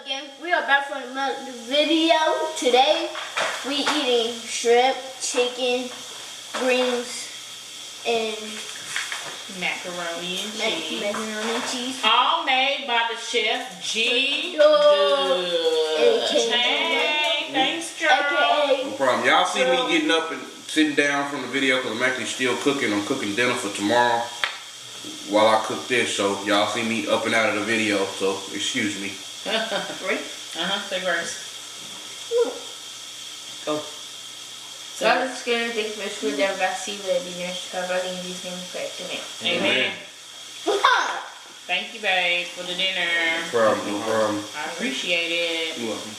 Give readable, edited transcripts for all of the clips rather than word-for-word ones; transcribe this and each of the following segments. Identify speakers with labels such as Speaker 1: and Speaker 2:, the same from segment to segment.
Speaker 1: again? We are back for another video. Today we eating shrimp, chicken, greens, and
Speaker 2: macaroni and cheese.
Speaker 1: Macaroni and cheese.
Speaker 2: All made by the chef G. Hey, thanks, girl.
Speaker 3: No problem. Y'all see me getting up and sitting down from the video because I'm actually still cooking. I'm cooking dinner for tomorrow while I cook this, so y'all see me up and out of the video, so excuse me.
Speaker 2: Say grace.
Speaker 1: Go. So I'm just gonna take fish with them back see where the nurse covering these things correct to me.
Speaker 2: Amen. Thank you, babe, for the dinner.
Speaker 3: No problem, no problem.
Speaker 2: I appreciate it.
Speaker 3: You're welcome.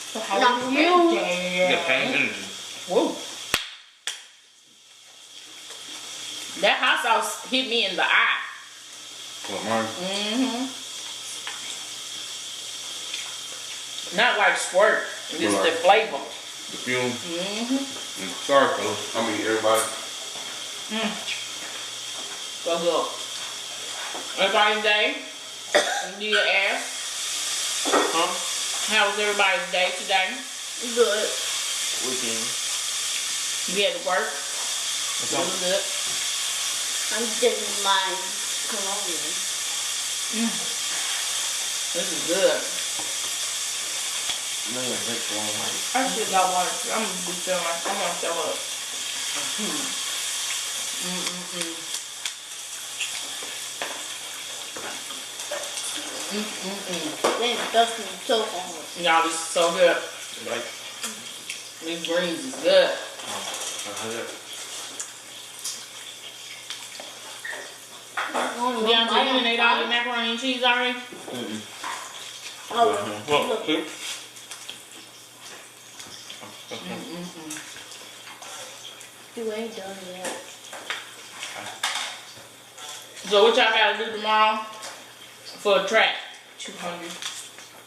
Speaker 2: So how was your day?
Speaker 3: You got pain energy.
Speaker 2: Whoa. That hot sauce hit me in the eye.
Speaker 3: What, mine?
Speaker 2: Not like squirt, just
Speaker 3: Well,
Speaker 2: the flavor.
Speaker 3: The fume? Sorry, fellas. I mean, everybody.
Speaker 2: Go good. Everybody's day? You do your ass? Huh? How was everybody's day today?
Speaker 1: Good.
Speaker 4: Weekend.
Speaker 2: You had to work?
Speaker 4: What's
Speaker 2: It
Speaker 4: up?
Speaker 2: was good.
Speaker 1: I'm just my Colombian.
Speaker 2: This is good.
Speaker 4: No, you drink for a long time.
Speaker 2: I should got water. I'm gonna be feeling like I'm gonna fill up.
Speaker 1: Damn, that's me so hard.
Speaker 2: Y'all, this is so good.
Speaker 4: Right?
Speaker 2: These greens is good. Deontay, you done ate all your macaroni and cheese already?
Speaker 4: Well, see?
Speaker 1: You ain't done yet.
Speaker 2: So what y'all gotta do tomorrow for a track? 200.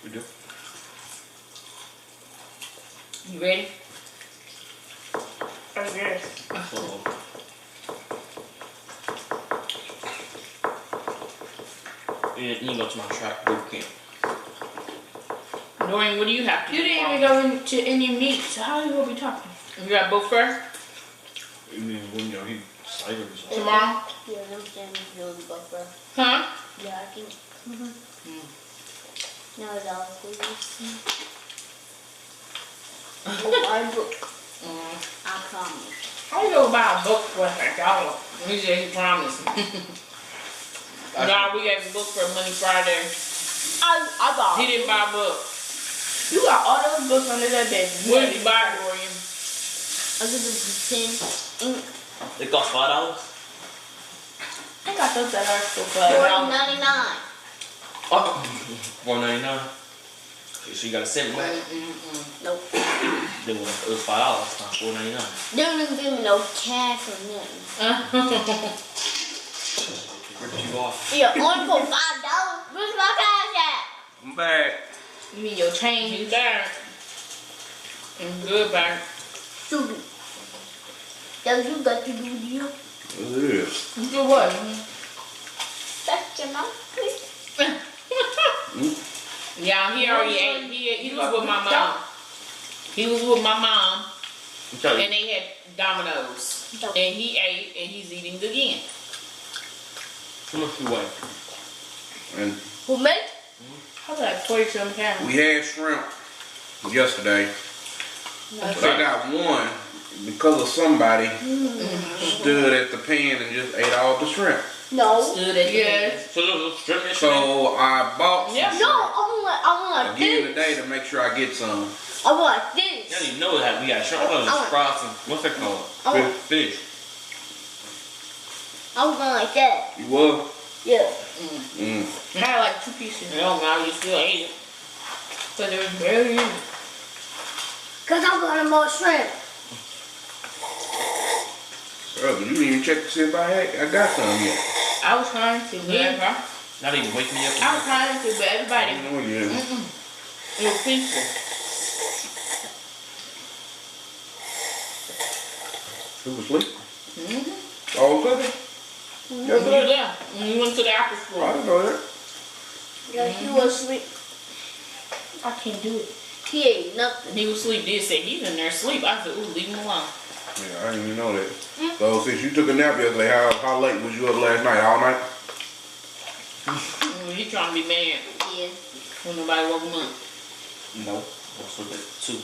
Speaker 3: We do.
Speaker 2: You ready?
Speaker 1: I guess.
Speaker 4: You can go to my track boot camp.
Speaker 2: Dorian, what do you have to do?
Speaker 1: You didn't even go into any meat, so how are you gonna be talking?
Speaker 2: You got book fair
Speaker 4: You mean when you know he cider or something?
Speaker 2: tomorrow?
Speaker 1: Yeah, I'm standing doing the buffer.
Speaker 2: Huh?
Speaker 1: Yeah, I think. No, it's all please. I book. I promise.
Speaker 2: I go buy a book for $1. He said he promised. Nah, we got a book for Money Friday.
Speaker 1: I bought.
Speaker 2: He didn't buy a book.
Speaker 1: You got all those books under that bed.
Speaker 2: What did you buy, Dorian?
Speaker 1: I give it 10 ink.
Speaker 4: It cost $5.
Speaker 1: I got those at our school for $4.99.
Speaker 4: Oh, $4.99. So you got to send it back.
Speaker 1: Nope.
Speaker 4: Then it was $5, not $4.99.
Speaker 1: They don't even give me no cash or nothing.
Speaker 4: Ripped you off.
Speaker 1: Yeah, only for $5. Where's my cash at?
Speaker 3: I'm back.
Speaker 2: You mean your change is there? I'm good, back.
Speaker 1: Stupid. That you got to do deal.
Speaker 3: It is.
Speaker 2: You do what?
Speaker 1: That's your mouth, please.
Speaker 2: Yeah, he already ate. He was with my mom. He was with my mom, and they had Domino's. And he ate, and he's eating again.
Speaker 4: How much you weigh?
Speaker 3: And
Speaker 1: Who me?
Speaker 2: How about 40-something pounds?
Speaker 3: we had shrimp yesterday, but I got one because of somebody stood at the pan and just ate all the shrimp.
Speaker 1: No.
Speaker 2: Stood at yes.
Speaker 4: So those strip yesterday?
Speaker 3: So I bought some
Speaker 2: Yeah.
Speaker 1: No,
Speaker 3: shrimp
Speaker 1: I want like
Speaker 3: again
Speaker 1: this.
Speaker 3: today to make sure I get some.
Speaker 1: I want like
Speaker 4: I didn't
Speaker 1: this.
Speaker 4: even know that we got shrimp. I thought it was fries and what's that called? Fish.
Speaker 1: I want like that.
Speaker 3: You will?
Speaker 1: Yeah.
Speaker 2: I had like 2 pieces. No, now you still ate it. But there was barely any.
Speaker 1: Cause I'm gonna more shrimp.
Speaker 3: Bro, you didn't even check to see if I got some yet.
Speaker 2: I was trying to, yeah.
Speaker 4: Not even wake me up.
Speaker 2: I was trying to, but everybody,
Speaker 3: Oh yeah.
Speaker 2: it was peaceful.
Speaker 3: Who was asleep? All cooking?
Speaker 2: You left. And you went to the after
Speaker 3: I
Speaker 2: school.
Speaker 3: didn't know that.
Speaker 1: Yeah, he was asleep.
Speaker 2: I can't do it.
Speaker 1: He ate nothing.
Speaker 2: He was asleep. They said he's in there asleep. I said, ooh, leave him alone.
Speaker 3: Yeah, I didn't even know that. So since you took a nap yesterday, how late was you up last night? All night?
Speaker 2: He trying to be mad
Speaker 1: Yeah.
Speaker 2: when nobody woke him up.
Speaker 4: No, I sleep at 2.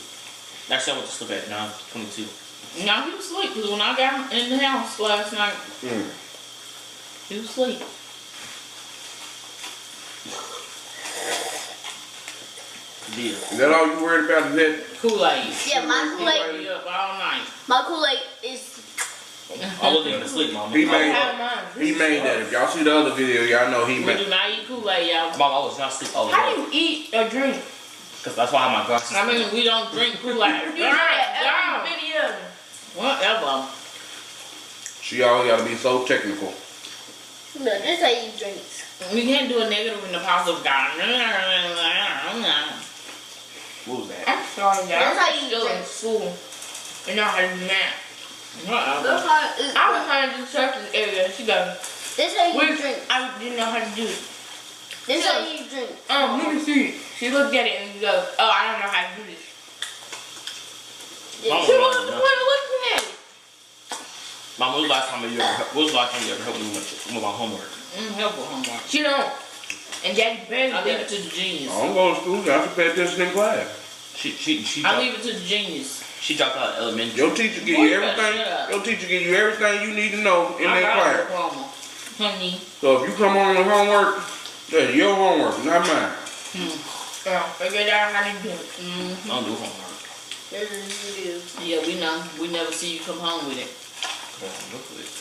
Speaker 4: Actually, I went to sleep at 9:22.
Speaker 2: No, he was asleep because when I got him in the house last night, he was asleep.
Speaker 4: Yeah.
Speaker 3: Is that all you worried about? Is that?
Speaker 2: Kool-Aid.
Speaker 1: Yeah, my
Speaker 2: He
Speaker 1: Kool-Aid.
Speaker 2: stayed up all night.
Speaker 1: My Kool-Aid is.
Speaker 4: I wasn't even asleep, Mama.
Speaker 3: He made that. If y'all see the other video, y'all know he
Speaker 2: We
Speaker 3: made.
Speaker 2: do not eat Kool-Aid, y'all.
Speaker 4: Mama, I was not asleep all the
Speaker 2: How
Speaker 4: night.
Speaker 2: do you eat or drink?
Speaker 4: Because that's why I have my glasses.
Speaker 2: I mean, we don't drink Kool-Aid. Alright,
Speaker 1: Video.
Speaker 2: whatever.
Speaker 3: She always gotta be so technical.
Speaker 1: No, this how you drink.
Speaker 2: We can't do a negative and a positive guy.
Speaker 4: What was that?
Speaker 2: I'm sorry,
Speaker 1: That's
Speaker 2: guys.
Speaker 1: how
Speaker 2: I'm
Speaker 1: you
Speaker 2: still in
Speaker 1: drink.
Speaker 2: school. And know how to do that. Whatever.
Speaker 1: That's how it is.
Speaker 2: I was trying to do surface area. She goes,
Speaker 1: This how you
Speaker 2: "Wait,
Speaker 1: drink.
Speaker 2: I didn't know how to do it.
Speaker 1: This how you drink.
Speaker 2: Let me see. She looked at it and she goes, oh, I don't know how to do this.
Speaker 4: Mama
Speaker 2: She
Speaker 4: don't
Speaker 2: wasn't the
Speaker 4: know.
Speaker 2: one looking at it.
Speaker 4: Mama, when was the last time you ever helped me with my homework?
Speaker 2: Help with homework. She don't. And Daddy barely I leave it to the genius.
Speaker 3: I don't go to school. I have to pay attention in class.
Speaker 4: She
Speaker 2: I leave it to the genius.
Speaker 4: She dropped out of elementary.
Speaker 3: Your teacher give
Speaker 2: Boy,
Speaker 3: you
Speaker 2: you better
Speaker 3: everything.
Speaker 2: shut up.
Speaker 3: Your teacher give you everything you need to know in
Speaker 2: I
Speaker 3: that
Speaker 2: got a
Speaker 3: class.
Speaker 2: diploma. Honey.
Speaker 3: So if you come home with homework, that's your homework, not mine.
Speaker 2: Yeah, figure it out how to do it.
Speaker 4: I don't do homework.
Speaker 1: This is you.
Speaker 2: Yeah, we know. We never see you come home with it.
Speaker 4: I don't look with it.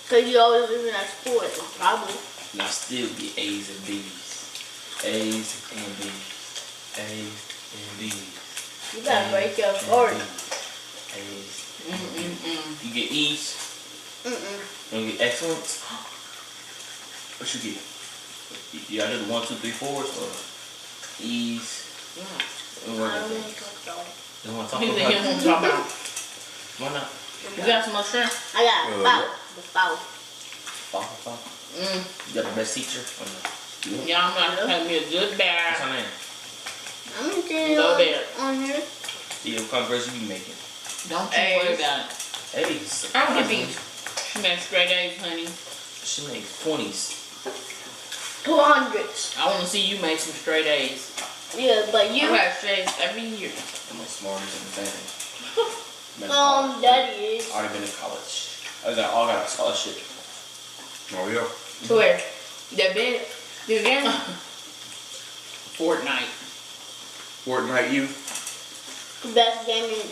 Speaker 1: Cause you always living at school at the problem.
Speaker 4: And I still get A's and B's. A's and B's. A's and B's.
Speaker 1: You gotta break your
Speaker 4: A's
Speaker 1: heart.
Speaker 4: and B's. A's. You get E's. You don't get excellence. What you get? You either the 1, 2, 3, 4s or E's. And what
Speaker 1: I don't
Speaker 4: is
Speaker 1: want
Speaker 4: it?
Speaker 1: to talk about it.
Speaker 4: You want to talk
Speaker 2: He
Speaker 4: about
Speaker 2: said he don't want to talk about it.
Speaker 4: Why not?
Speaker 2: You got some more shrimp?
Speaker 1: I got a foul. The foul.
Speaker 4: Fall. You got the best teacher? Or no?
Speaker 2: Y'all know how to make me a good
Speaker 4: What's
Speaker 2: bath.
Speaker 4: her name?
Speaker 1: I'm gonna tell
Speaker 2: Love
Speaker 1: you
Speaker 2: it.
Speaker 1: on here.
Speaker 4: Yeah, what kind of grades you be making?
Speaker 2: Don't you worry about it.
Speaker 4: A's.
Speaker 2: I'm get B's. She made straight A's, honey.
Speaker 4: She made 20s.
Speaker 1: 200s.
Speaker 2: I want to see you make some straight A's.
Speaker 1: Yeah, but you.
Speaker 2: You have straight A's every year.
Speaker 4: I'm the smartest in the family.
Speaker 1: Daddy is.
Speaker 4: Already been to college. I got a scholarship.
Speaker 3: Oh yeah.
Speaker 2: To where? That bed? The game? Fortnite.
Speaker 3: Fortnite you.
Speaker 1: The best game in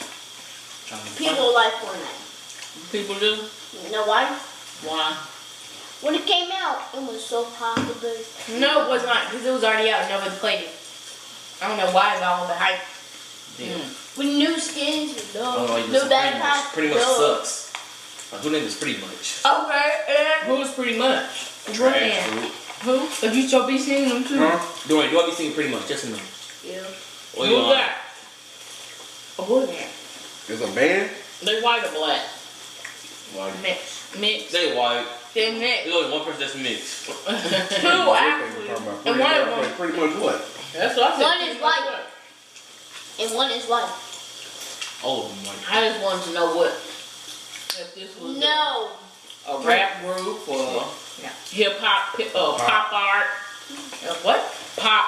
Speaker 1: people like Fortnite.
Speaker 2: People do?
Speaker 1: You know why?
Speaker 2: Why?
Speaker 1: When it came out, it was so popular.
Speaker 2: No, it was not, because it was already out. Nobody played it. I don't know why it's all the hype.
Speaker 4: Damn.
Speaker 1: With new skins,
Speaker 4: Oh,
Speaker 1: new backpacks.
Speaker 4: pretty much sucks. Who name is pretty much?
Speaker 2: Okay, and who's pretty much?
Speaker 4: Trash food.
Speaker 2: Who? If you so be singing them too.
Speaker 3: Huh?
Speaker 4: Do I be singing pretty much? Just a minute.
Speaker 1: Yeah.
Speaker 4: What
Speaker 2: Who's that? A boy band.
Speaker 3: It's a band.
Speaker 2: They white or black?
Speaker 4: Why?
Speaker 2: Mix.
Speaker 4: They white.
Speaker 2: They mix.
Speaker 4: There's only one person that's mixed.
Speaker 2: Two actually. And one of them.
Speaker 3: Pretty much what?
Speaker 2: That's what I said.
Speaker 1: One is white. And one is white.
Speaker 4: All of them white.
Speaker 2: I just wanted to know what. If this was
Speaker 1: No.
Speaker 2: a rap group or hip hop, pop art. What? Pop.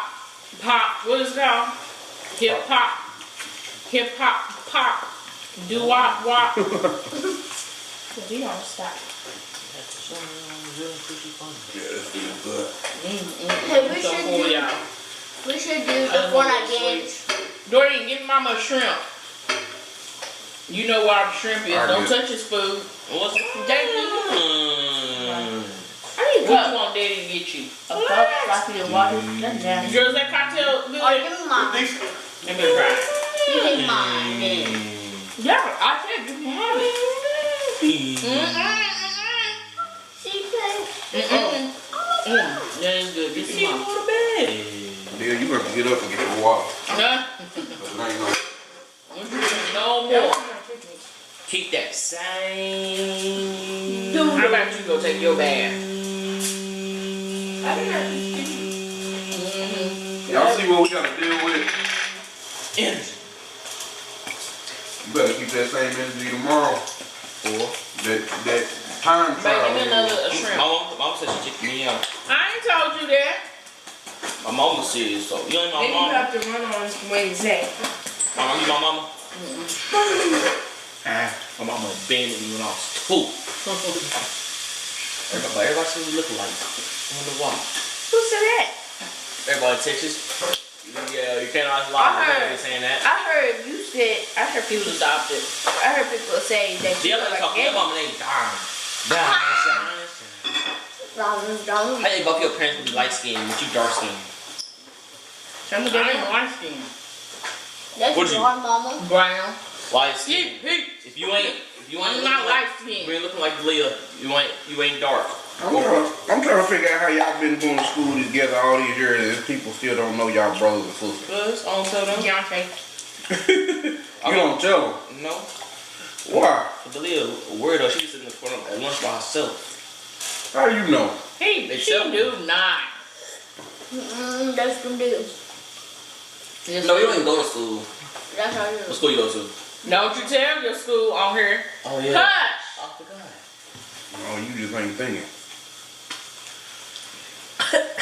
Speaker 2: What is it called? Hip hop. Pop. Do wop. We don't stop.
Speaker 3: Yeah, this feels good.
Speaker 1: Hey, we
Speaker 2: So
Speaker 1: should
Speaker 2: cool,
Speaker 1: do.
Speaker 2: y'all.
Speaker 1: We should do
Speaker 2: I
Speaker 1: the
Speaker 2: just wanna
Speaker 1: Fortnite
Speaker 2: go to
Speaker 1: games.
Speaker 2: Doreen, give Mama a shrimp. You know where our shrimp is.
Speaker 3: I
Speaker 2: Don't
Speaker 3: do.
Speaker 2: touch his food.
Speaker 4: What's
Speaker 2: Thank you.
Speaker 4: Mm.
Speaker 2: I need what you want Daddy to get you?
Speaker 1: A cup, coffee, and water. That's nasty.
Speaker 2: Girls, that cocktail good?
Speaker 1: Oh, give me mine.
Speaker 2: Let me try it.
Speaker 1: You take mine. Then.
Speaker 2: Yeah, I said you can have it.
Speaker 1: She played.
Speaker 2: That is good. Get some more.
Speaker 4: Go to bed.
Speaker 3: Yeah, you have to get up and get your water.
Speaker 2: Huh?
Speaker 3: But I ain't gonna-
Speaker 2: No more.
Speaker 4: Keep that same.
Speaker 2: How about you go take your bath?
Speaker 3: see what we gotta deal with.
Speaker 4: Energy.
Speaker 3: You better keep that same energy tomorrow.
Speaker 4: Or
Speaker 3: That time
Speaker 2: Baby,
Speaker 3: trial.
Speaker 2: give me another shrimp.
Speaker 4: my mama said she chicken me out.
Speaker 2: I ain't told you that.
Speaker 4: My mama said so. You ain't my
Speaker 2: Then you
Speaker 4: mama.
Speaker 2: have to run on what exact.
Speaker 4: Mama, you my mama? My mama abandoned me when I was 2. Everybody said we look alike. I wonder why.
Speaker 2: Who said that?
Speaker 4: Everybody in Texas. Yeah, you can't always lie. Everybody saying that.
Speaker 2: I heard you said, I heard people adopted. I heard people say that you
Speaker 4: Yeah,
Speaker 2: look
Speaker 4: like
Speaker 2: like
Speaker 4: your mama named Darn. How you both your parents be light skinned, but you dark skinned?
Speaker 2: Some of them ain't light skin.
Speaker 1: That's
Speaker 4: What'd you-
Speaker 1: your mama.
Speaker 2: Brown.
Speaker 4: Light skinned. If you ain't
Speaker 2: I'm not light
Speaker 4: you
Speaker 2: skin.
Speaker 4: ain't looking like Leah, you ain't dark.
Speaker 3: I'm trying to figure out how y'all been going to school together all these years and people still don't know y'all brothers and sisters.
Speaker 4: Cuz, I don't tell them.
Speaker 2: Beyonce.
Speaker 3: You don't tell them.
Speaker 4: No.
Speaker 3: Why?
Speaker 4: But Leah, a weirdo, she was sitting in the front of at lunch by herself.
Speaker 3: How do you know?
Speaker 2: She do not.
Speaker 1: That's from dude.
Speaker 4: No, you don't even go to school.
Speaker 1: That's how you
Speaker 4: What school you go to?
Speaker 2: Don't you tell your school on here.
Speaker 4: Oh yeah.
Speaker 2: Hush.
Speaker 4: I forgot.
Speaker 3: Oh, you just ain't thinking.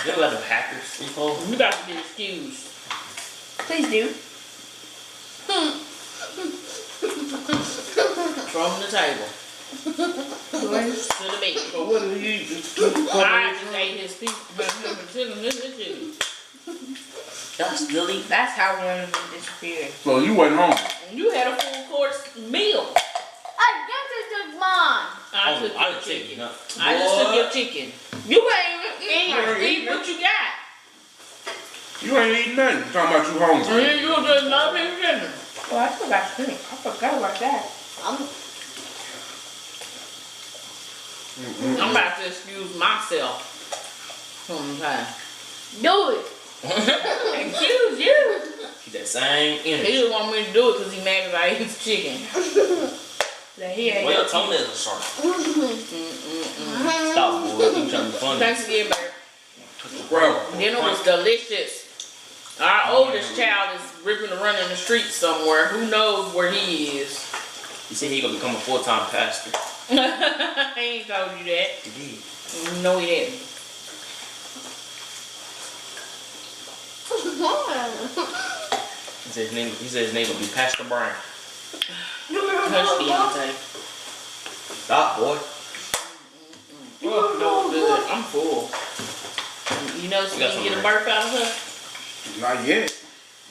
Speaker 4: You ever got them hackers info?
Speaker 2: You got to be excused.
Speaker 1: Please do.
Speaker 2: From the table. To the bed.
Speaker 3: So what did he just
Speaker 2: I just ate his feet.
Speaker 4: Y'all still eat?
Speaker 2: That's how one of them disappeared.
Speaker 3: So you went home.
Speaker 2: You had a full course meal.
Speaker 1: I guess it took mine.
Speaker 2: I took
Speaker 4: I
Speaker 2: your
Speaker 4: didn't take
Speaker 2: chicken.
Speaker 4: it.
Speaker 2: I just took your chicken. You ain't even eat what you got.
Speaker 3: You ain't eating nothing. I'm talking about you hungry.
Speaker 2: And you just not even dinner. Oh, I still got shrimp. I forgot about that. I'm about to excuse myself sometime.
Speaker 1: Do it.
Speaker 2: Excuse you.
Speaker 4: Keep that same
Speaker 2: He
Speaker 4: energy.
Speaker 2: just want me to do it because he mad because I ate his chicken. That he ain't
Speaker 4: Well, your
Speaker 2: got
Speaker 4: toenails are sharp. Stop, boy. You trying to be funny.
Speaker 2: Thanks again, babe.
Speaker 3: Bro.
Speaker 2: Dinner was delicious. Our oldest child is ripping around in the streets somewhere. Who knows where he is?
Speaker 4: He said he gonna become a full-time pastor.
Speaker 2: I ain't told you that.
Speaker 4: He did.
Speaker 2: No, he didn't.
Speaker 4: He said his name will be Pastor Brian.
Speaker 2: Hush, Beyonce.
Speaker 4: Stop, boy.
Speaker 2: Oh, no, good. I'm full. You know, so you can get a burp out of her?
Speaker 3: Not yet.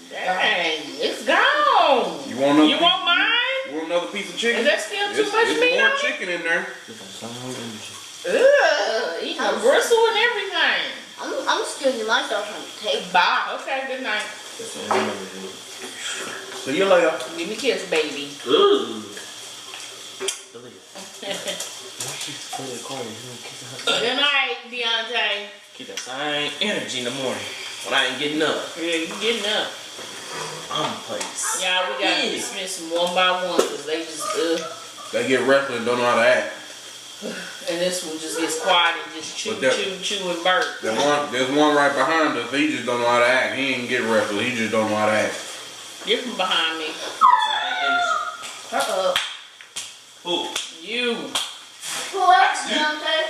Speaker 2: Dang, it's gone.
Speaker 3: You want another?
Speaker 2: You want mine?
Speaker 3: You want another piece of chicken?
Speaker 2: Is that still too much
Speaker 3: There's
Speaker 2: meat
Speaker 3: more
Speaker 2: on it?
Speaker 3: chicken in there.
Speaker 2: Ugh, eating a bristle and everything.
Speaker 1: I'm excusing myself from the table.
Speaker 2: Bye. Okay, good night.
Speaker 3: See you later.
Speaker 2: Give me a kiss, baby.
Speaker 4: Ooh.
Speaker 2: Good night, Deontay.
Speaker 4: Keep that same energy in the morning when I ain't getting up.
Speaker 2: Yeah, you getting up.
Speaker 4: I'm the place.
Speaker 2: Yeah, we gotta dismiss them one by one because they just,
Speaker 3: They get reckless and don't know how to act.
Speaker 2: and this one just gets quiet and just chew,
Speaker 3: But that-
Speaker 2: chew, and burp.
Speaker 3: There's one right behind us. He just don't know how to act. He ain't get reckless. He just don't know how to act.
Speaker 2: You're from behind me.
Speaker 4: Same energy.
Speaker 2: Who? You.
Speaker 1: Who else, Deontay?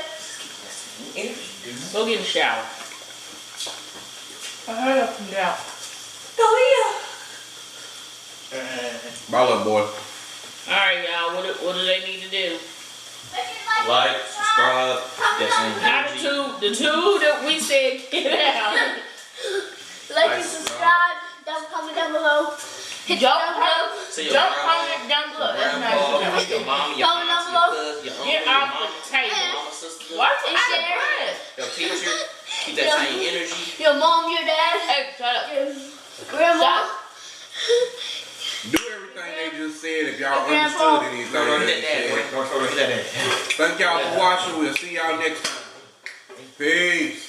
Speaker 2: Go get in the shower. I heard up and down.
Speaker 3: Bye, little boy.
Speaker 2: Alright, y'all. What do they need to do?
Speaker 4: Like, subscribe, get some
Speaker 2: Now
Speaker 4: energy.
Speaker 2: the two that we said get out.
Speaker 1: Like and subscribe. Don't comment down below. Hit the
Speaker 2: Don't
Speaker 1: thumbs up.
Speaker 4: See your
Speaker 2: Don't
Speaker 4: grandma,
Speaker 2: comment down below.
Speaker 4: your
Speaker 2: That's
Speaker 4: grandpa,
Speaker 2: nice.
Speaker 4: your mom, your
Speaker 1: Comment
Speaker 4: auntie,
Speaker 1: down
Speaker 4: your cousin, your uncle,
Speaker 2: Get
Speaker 4: your
Speaker 2: off
Speaker 4: mama,
Speaker 2: the table.
Speaker 4: your mama, sister,
Speaker 2: What?
Speaker 1: And
Speaker 2: I
Speaker 1: share.
Speaker 2: bread.
Speaker 4: your teacher. Keep that same energy.
Speaker 1: Your mom, your dad,
Speaker 2: Hey, shut up.
Speaker 1: your grandma.
Speaker 3: Do everything they just said if y'all
Speaker 1: Grandpa.
Speaker 3: understood anything.
Speaker 4: No,
Speaker 3: they said. Thank y'all for watching. We'll see y'all next time. Peace.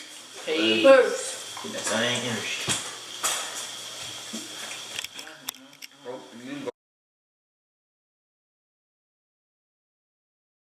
Speaker 2: Peace.
Speaker 1: First.
Speaker 4: Keep that same energy.